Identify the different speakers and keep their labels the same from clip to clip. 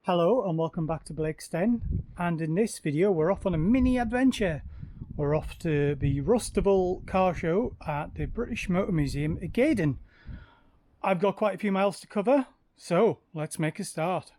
Speaker 1: Hello and welcome back to Blake's Den, and in this video we're off on a mini adventure. We're off to the Rustival car show at the British Motor Museum at Gaydon. I've got quite a few miles to cover, so let's make a start.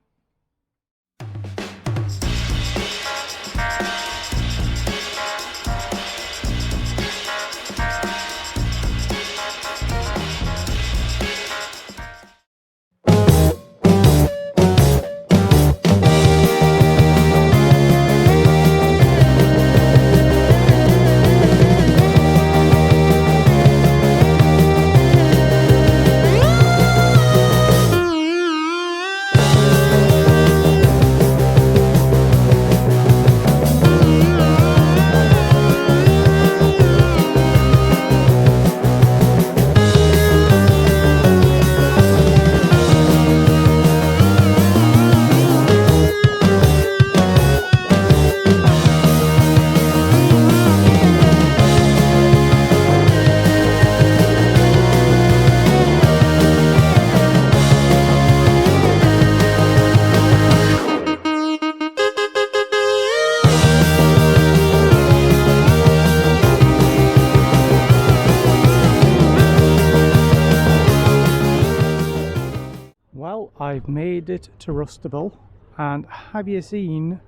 Speaker 1: I've made it to Rustival, and have you seen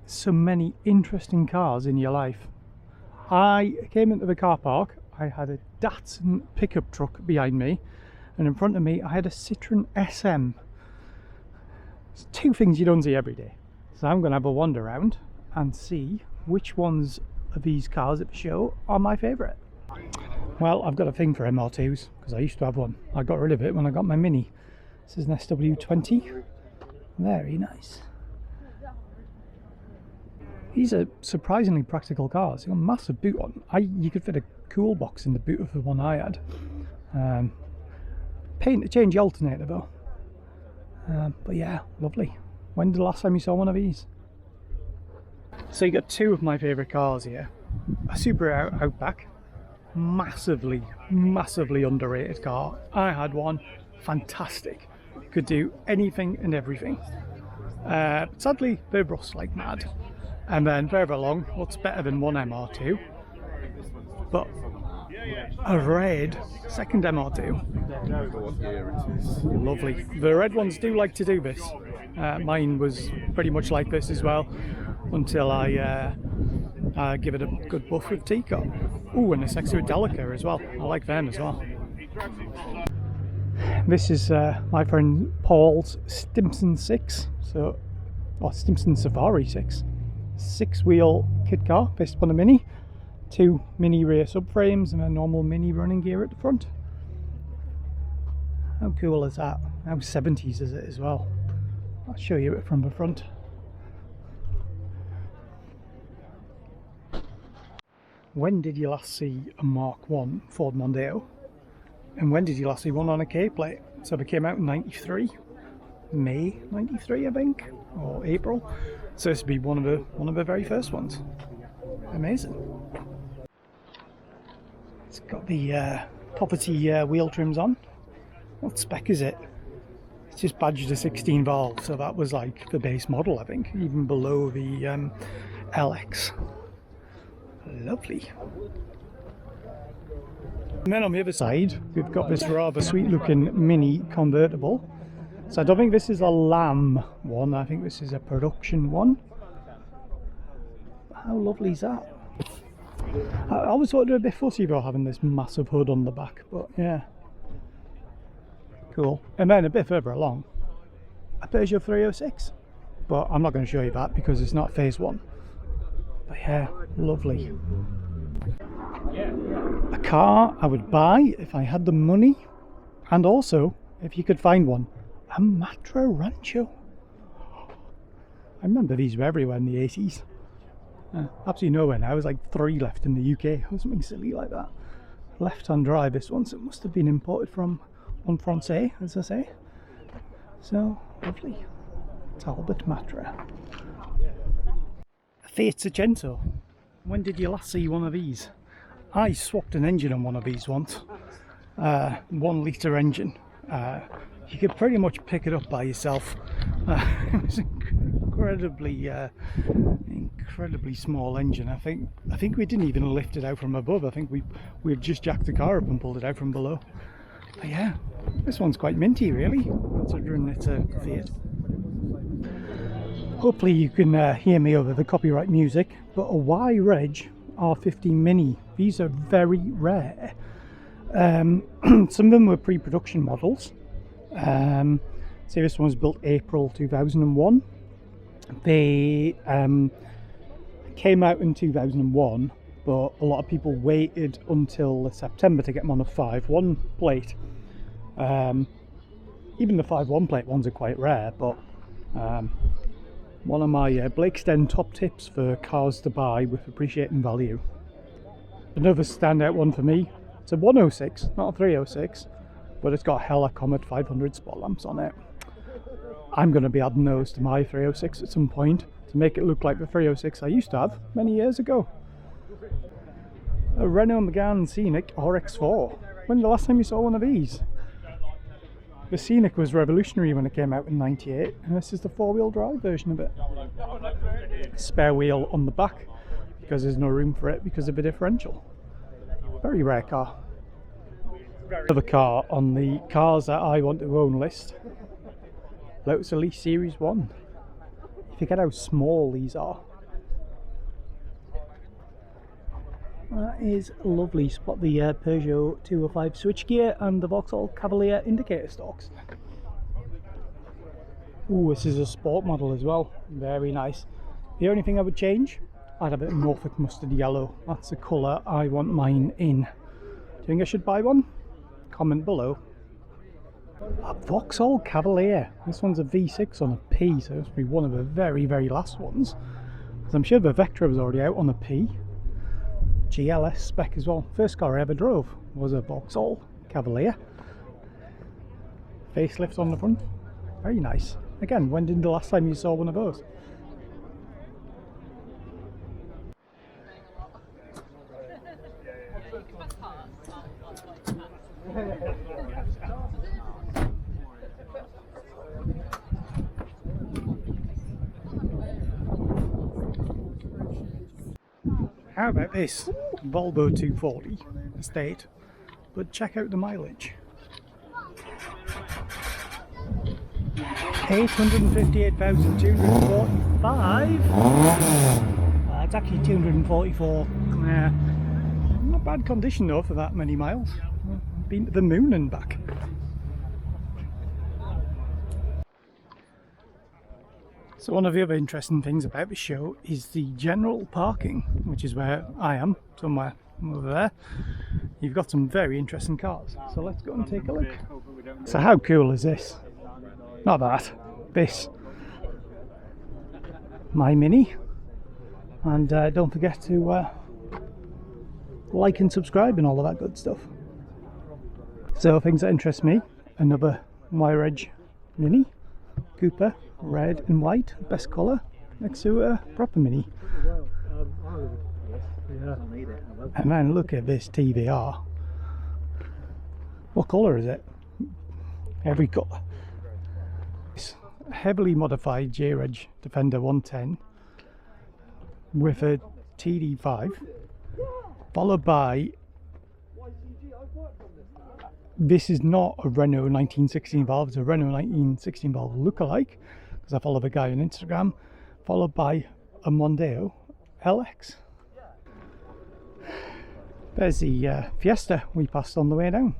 Speaker 1: so many interesting cars in your life? I came into the car park, I had a Datsun pickup truck behind me, and in front of me I had a Citroen SM. It's two things you don't see every day. So I'm going to have a wander around and see which ones of these cars at the show are my favourite. Well, I've got a thing for MR2s because I used to have one. I got rid of it when I got my Mini. This is an SW20, very nice. These are surprisingly practical cars. They've got a massive boot on. You could fit a cool box in the boot of the one I had. Paint to change the alternator though. But yeah, lovely. When did the last time you saw one of these? So you got two of my favourite cars here. A Subaru Outback, massively underrated car. I had one, fantastic. Could do anything and everything. Sadly, they rust like mad. And then further along, what's better than one MR2? But a red second MR2. Lovely. The red ones do like to do this. Mine was pretty much like this as well, until I give it a good buff with teacup. Ooh, and a sexy Delica as well. I like them as well. This is my friend Paul's Stimson 6, Stimson Safari 6. 6-wheel kit car based upon a Mini, 2 Mini rear subframes and a normal Mini running gear at the front. How cool is that? How 70s is it as well? I'll show you it from the front. When did you last see a Mark 1 Ford Mondeo? And when did you last see one on a K-plate? So they came out in 93, May 93 I think, or April. So this would be one of the very first ones. Amazing. It's got the poverty wheel trims on. What spec is it? It's just badged a 16 valve, so that was like the base model I think, even below the LX. Lovely. And then on the other side, we've got this rather sweet looking Mini convertible. So I don't think this is a Lamb one, I think this is a production one. How lovely is that? I always thought they were a bit fussy about having this massive hood on the back, but yeah. Cool. And then a bit further along, a Peugeot 306. But I'm not going to show you that because it's not phase 1. But yeah, lovely. A car I would buy if I had the money, and also if you could find one. A Matra Rancho. I remember these were everywhere in the 80s. Absolutely nowhere now. There's like 3 left in the UK or something silly like that. Left-hand drive this one, so it must have been imported from en français, as I say. So lovely. Talbot Matra. A Fiat Seicento. When did you last see one of these? I swapped an engine on one of these once. 1 litre engine. You could pretty much pick it up by yourself. It was incredibly small engine. I think we didn't even lift it out from above. I think we've just jacked the car up and pulled it out from below. But yeah, this one's quite minty really, considering it's a Fiat. Hopefully you can hear me over the copyright music, but a Y Reg R15 Mini, these are very rare. Some of them were pre-production models. See, this one was built April 2001. They came out in 2001, but a lot of people waited until September to get them on a 5.1 plate. Even the 5.1 plate ones are quite rare, but one of my Blake's Den top tips for cars to buy with appreciating value. Another standout one for me, it's a 106, not a 306, but it's got Hella Comet 500 spot lamps on it. I'm going to be adding those to my 306 at some point to make it look like the 306 I used to have many years ago. A Renault Megane Scenic RX4. When the last time you saw one of these? The Scenic was revolutionary when it came out in '98, and this is the four-wheel drive version of it. Spare wheel on the back because there's no room for it because of the differential. Very rare car. Another car on the cars that I want to own list. Lotus Elise Series 1. You forget how small these are. That is lovely. Spot the Peugeot 205 switchgear and the Vauxhall Cavalier indicator stalks. Ooh, this is a sport model as well. Very nice. The only thing I would change, I'd have it in Norfolk mustard yellow. That's the colour I want mine in. Do you think I should buy one? Comment below. A Vauxhall Cavalier. This one's a V6 on a P, so this will be one of the very, very last ones. Because I'm sure the Vectra was already out on a P. GLS spec as well. First car I ever drove was a Vauxhall Cavalier. Facelift on the front. Very nice. Again, when did the last time you saw one of those? How about this Volvo 240 estate, but check out the mileage. 858,245. It's actually 244. Not bad condition though for that many miles. Been to the moon and back. So one of the other interesting things about the show is the general parking, which is where I am, somewhere over there. You've got some very interesting cars, so let's go and take a look. So how cool is this? Not that, this. My Mini. And don't forget to like and subscribe and all of that good stuff. So things that interest me, another Y-Reg Mini, Cooper. Red and white, best colour, next to a proper Mini. And then look at this TVR. What colour is it? Every colour. It's a heavily modified J-Reg Defender 110 with a TD5, followed by, this is not a Renault 1916 valve, it's a Renault 1916 valve lookalike, because I follow the guy on Instagram, followed by a Mondeo LX. There's the Fiesta we passed on the way down.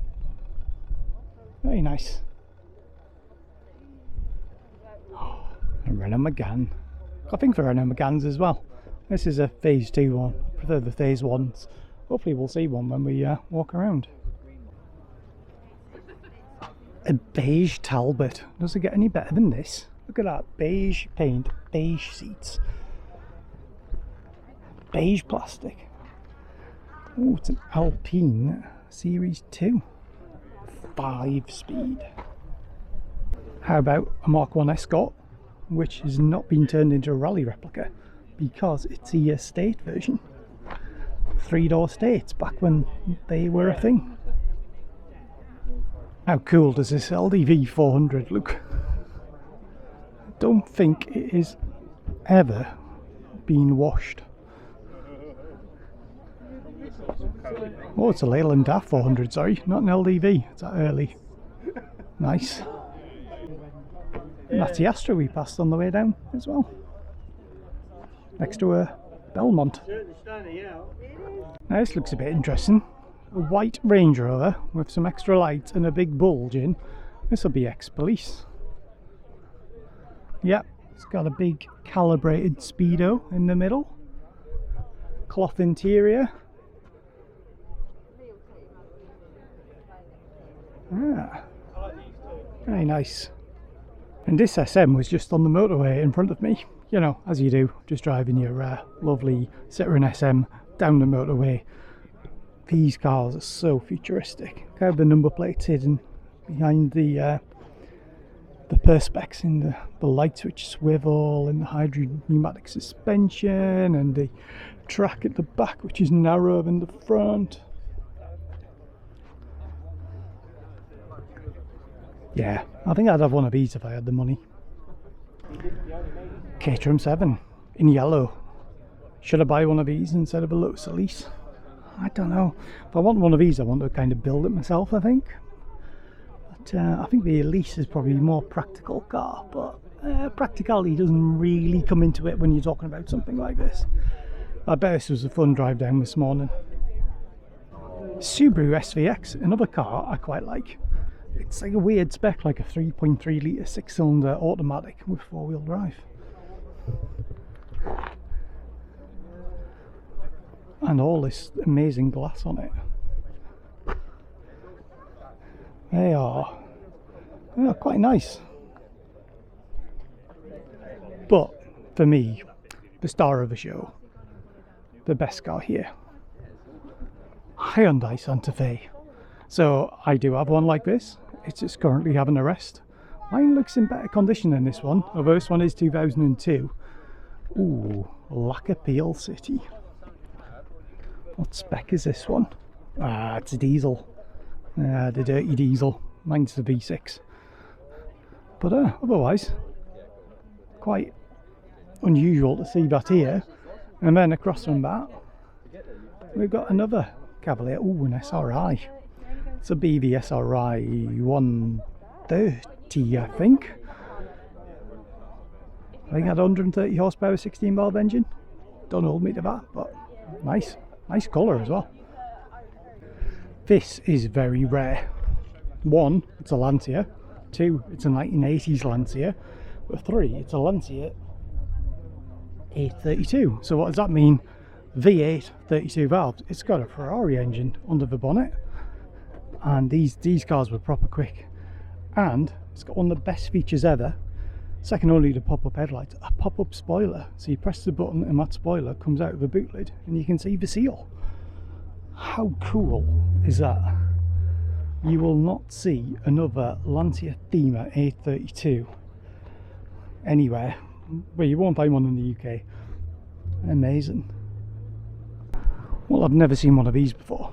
Speaker 1: Very nice. Oh, a Renault Megane. Got a thing for Renault Meganes as well. This is a phase 2 one. I prefer the phase 1s. Hopefully we'll see one when we walk around. A beige Talbot. Does it get any better than this? Look at that. Beige paint, beige seats, beige plastic. Oh, it's an Alpine Series 2. 5-speed. How about a Mark 1 Escort, which has not been turned into a rally replica because it's the estate version. 3-door estates back when they were a thing. How cool does this LDV 400 look? I don't think it is ever been washed. Oh, it's a Leyland DAF 400, sorry, not an LDV. It's that early. Nice. And that's the Astra we passed on the way down as well. Next to a Belmont. Now this looks a bit interesting. A white Range Rover with some extra lights and a big bulge in. This will be ex-police. Yep, it's got a big calibrated speedo in the middle. Cloth interior. Ah, very nice. And this SM was just on the motorway in front of me. You know, as you do, just driving your lovely Citroen SM down the motorway. These cars are so futuristic. Look how the number plate's hidden behind the perspex in the light switch swivel and the hydrogen pneumatic suspension and the track at the back, which is narrower than the front. Yeah, I think I'd have one of these if I had the money. Caterham 7 in yellow. Should I buy one of these instead of a Lotus Elise? I don't know. If I want one of these, I want to kind of build it myself, I think. But I think the Elise is probably a more practical car, but practicality doesn't really come into it when you're talking about something like this. I bet this was a fun drive down this morning. Subaru SVX, another car I quite like. It's like a weird spec, like a 3.3 litre 6-cylinder automatic with 4-wheel drive. And all this amazing glass on it. They are quite nice. But for me, the star of the show, the best car here, Hyundai Santa Fe. So I do have one like this. It's just currently having a rest. Mine looks in better condition than this one, although this one is 2002. Ooh, Lacquer Peel City. What spec is this one? Ah, it's a diesel. The dirty diesel. Mine's the V6. But otherwise, quite unusual to see that here. And then across from that, we've got another Cavalier. Ooh, an SRI. It's a BV SRI 130, I think. I think it had 130 horsepower, 16 valve engine. Don't hold me to that, but nice. Nice colour as well. This is very rare. 1, it's a Lancia. 2, it's a 1980s Lancia. But 3, it's a Lancia 832. So what does that mean? V8, 32 valves. It's got a Ferrari engine under the bonnet. And these cars were proper quick. And it's got one of the best features ever. Second only to pop-up headlights, a pop-up spoiler. So you press the button and that spoiler comes out of the boot lid and you can see the seal. How cool is that? You will not see another Lancia Thema 832 anywhere. Well, you won't find one in the UK. Amazing. Well, I've never seen one of these before.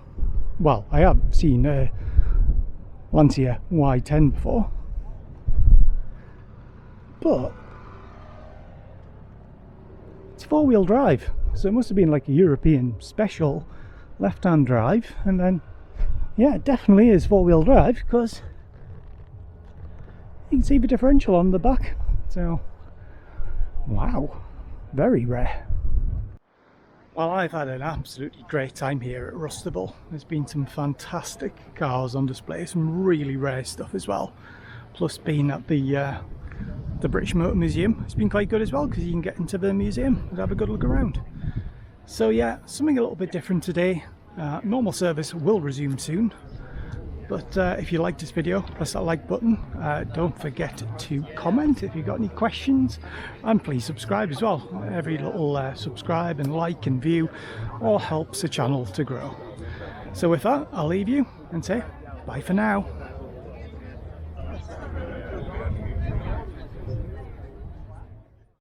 Speaker 1: Well, I have seen a Lancia Y10 before. But it's 4-wheel drive, so it must have been like a European special left-hand drive. And then, yeah, it definitely is 4-wheel drive because you can see the differential on the back. So, wow, very rare. Well, I've had an absolutely great time here at Rustival. There's been some fantastic cars on display, some really rare stuff as well. Plus being at the British Motor Museum, it's been quite good as well because you can get into the museum and have a good look around. So yeah, something a little bit different today. Normal service will resume soon, but if you liked this video, press that like button. Don't forget to comment if you've got any questions, and please subscribe as well. Every little subscribe and like and view all helps the channel to grow. So with that, I'll leave you and say bye for now.